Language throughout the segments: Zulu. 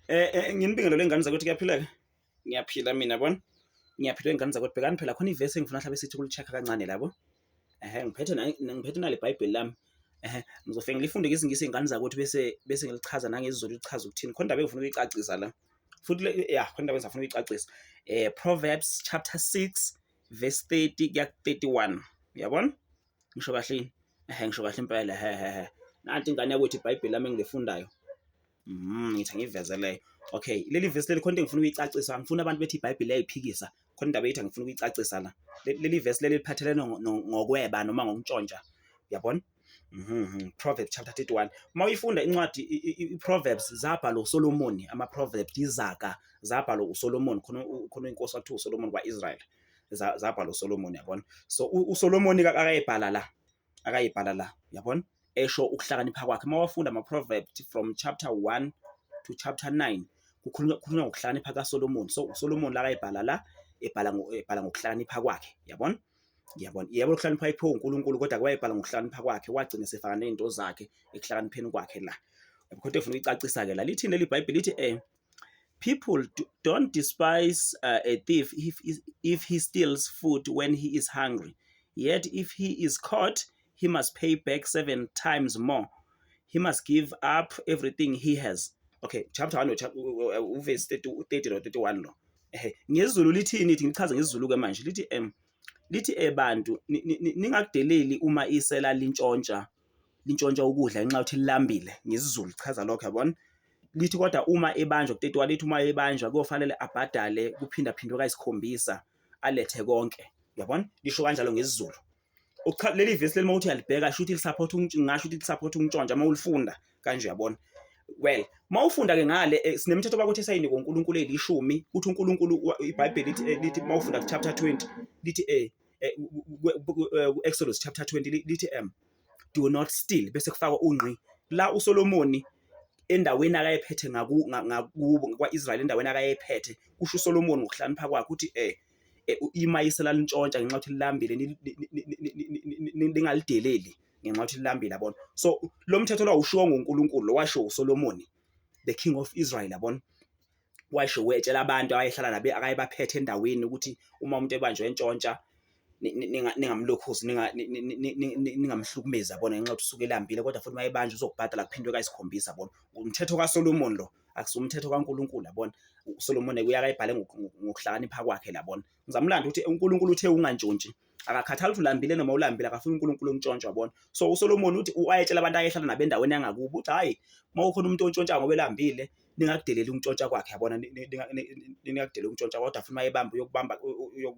Nginibingelele ngane zakwethu kuyaphileka. Ngiyaphila mina yabona. Ngiyaphila ngane zakwethu bhekani phela khona ivesi engifuna mhlawumbe sithi ukulicheck kancane labo. Ngiphethe nale iBhayibheli lami. Ngizofika ngilifunde ngesingisi izingane zakwethu bese ngilichaza nangesizulu lichaza ukuthini. Khona indaba engifuna ukuyicacisa la. Futhi khona indaba engifuna ukuyicacisa. Proverbs chapter 6 verse 30 kuya 31. Uyabona? Ngisho kahle yini? Ngisho kahle impela. Nanti ingane yakwethu iBhayibheli lami engilifundayo. Ngithi ngivezeleyo. Okay, leli verse leli khona engifuna ukuyicacisa, ngifuna abantu bethi iBhayibheli yayiphikisa. Khona indaba ethi ngifuna ukuyicacisa la. Leli verse leli liphathelene ngokweba noma ngokuntshontsha. Uyabona? Proverbs chapter 31. Mawuyifunda incwadi iProverbs zabhalwa uSolomon, ama-Proverbs izaga zabhalwa uSolomon, khona inkosi wathiwa uSolomon kwaIsrael. Zabhalwa uSolomon, yabona. So uSolomon akayibhala la, yabona? Esho ukuhlakanipha kwakhe. Mawafunda ama-Proverbs from chapter 1 to chapter 9 kukhulunywa ngokuhlakanipha kaSolomon. So uSolomon la akayibhala la ebhala ngokuhlakanipha kwakhe, yabona? Yebo ukuhlakanipha ipho uNkulunkulu kodwa kwayibhala ngokuhlakanipha kwakhe, wagcina sefaka nezinto zakhe ekuhlakanipheni kwakhe la. Kodwa efuna ukuyicacisa ke la lithi leli iBhayibheli lithi people don't despise a thief if he steals food when he is hungry, yet if he is caught he must pay back 7 times more. He must give up everything he has. Okay, chapter 1 verse 30 no 31 lo. NgesiZulu lithini? Ngichaze ngesiZulu ke manje. Lithi bantu ningakudeleli uma isela lintshontsha ukudla ngenxa yokuthi lilambile. NgesiZulu chaza lokho, yabona? Lithi kodwa uma ebanjwa ku-31 lithi uma ebanjwa kuyofanele abhadale kuphindaphindwe kayisikhombisa alethe konke. Yabona? Lisho kanjalo ngesiZulu. Leli verse leli mawuthi uyalibheka sho ukuthi ngasho ukuthi lisupport ukuntshontsha mawulifunda kanje, yabona? Well, mawufunda ke ngale sinemithetho bakuthi esayini ngoNkulunkulu elishumi kuthi uNkulunkulu iBhayibheli lithi mawufunda chapter 20 lithi Exodus chapter 20 lithi do not steal bese kufakwa ungqi la uSolomon endaweni akayephethe ngakubo kwaIsrael endaweni akayephethe kusho uSolomon ngokuhlakanipha kwakhe uthi imayisela lintshontsha ngenxa yokuthi lilambile ningalideleli ngenxa yokuthi lilambile, yabona? So lo mthetho lo awushiwo ngoNkulunkulu, lo washiwo uSolomon, the king of Israel, yabona? Washo wetshela abantu abayehlala nabe akayebaphethe endaweni ukuthi uma umuntu ebanjwe entshontsha ningamlokhuzi ningamhlukumezi, yabona? Ngenxa yokuthi usuke elambile kodwa futhi mayebanjwe uzokubhadala kuphindwe kayisikhombisa, yabona? Umthetho kaSolomon lo akusumthetho kaNkulunkulu, yabona? uSolomon uyakayibhale ngokuhlakanipha kwakhe, yabona? Ngizamlanda ukuthi uNkulunkulu uthe ungantshontshi, akakhathali ukuthi ulambile noma ulambile, akafuni uNkulunkulu ontshontshwa, yabona? So uSolomon uthi wayetshela abantu ayehlala nabo endaweni yangakubo uthi hayi mawukhona umuntu ontshontshayo ngoba elambile ningakudeleli ukuntshontsha kwakhe, yabona? Ningakudeleli ukuntshontsha kodwa futhi mayebamba uyokubamba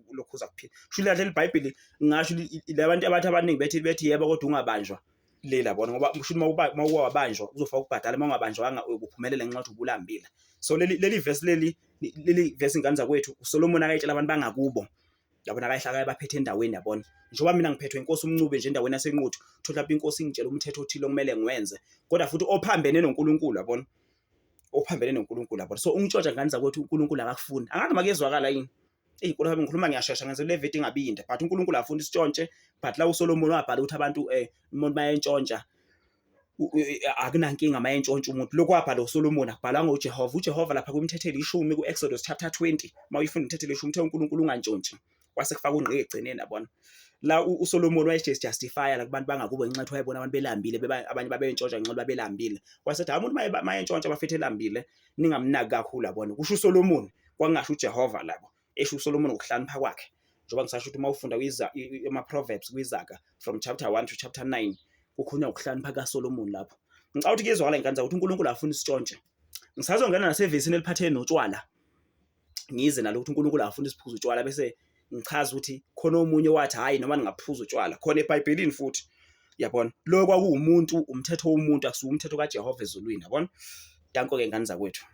ulokhuza kuphila. Shula leli iBhayibheli ngisho labantu abaningi bethi yebo kodwa ungabanjwa lela, yabona? Ngoba kusho mawuwabanjwa uzofaka ukubhadala, mawungabanjwanga uyokuphumelela ngenxa yokuthi ubulambile. So leli verse ingane zakwethu uSolomon akayitshela abantu bangakubo, yabona? Akayihlaka baphethe endaweni, yabona? Njengoba mina ngiphethwe inkosi uMncube nje endaweni yaseNquthu, thola lapha inkosi ingitshela umthetho othile okumele ngiwenze kodwa futhi ophambene noNkulunkulu, yabona? Ophambene noNkulunkulu, yabona? So ungitshontsha ngane zakwethu uNkulunkulu akakufuni. Angazi makezwakala yini? Kodwa ngikhuluma ngiyashesha ngenze le veti ingabi yinde, but uNkulunkulu afuna isitshontshe, but la uSolomon wabhala ukuthi abantu umuntu mayentshontsha akunankinga mayentshontsha umuntu. Lokho wabhala uSolomon akubhalanga uJehova. UJehova lapha kumthetho elishumi ku-Exodus chapter 20 mawuyifunda umthetho elishumi uthe uNkulunkulu ungantshontshe kwase kufaka ungqi egcineni, yabona? La uSolomon wayejustifya la kubantu bangakubo ngenxa yokuthi wayebona abantu belambile abanye babentshontsha ngenxa babelambile. Wasethi umuntu mayentshontsha abafethe elambile ningamnaki kakhulu, yabona? Kusho uSolomon, kwangasho uJehova labo, esho uSolomon ngokuhlakanipha kwakhe. Njengoba ngisasho ukuthi mawufunda ama-Proverbs kwizaga from chapter 1 to chapter 9 kukhulunywa ngokuhlakanipha kaSolomon lapho. Ngicabanga ukuthi kezwakala ingane ukuthi uNkulunkulu afuna isitshontshe. Ngisazongena nasevesini eliphathene notshwala ngize nalo ukuthi uNkulunkulu afuna isiphuzo utshwala bese ngichaza ukuthi khona omunye wathi hayi noma ningaphuza utshwala khona eBhayibhelini futhi, yabona? Lo kwakuwumuntu, umthetho womuntu akusuka umthetho kaJehova ezulwini, yabona? Danko ke ngane zakwethu.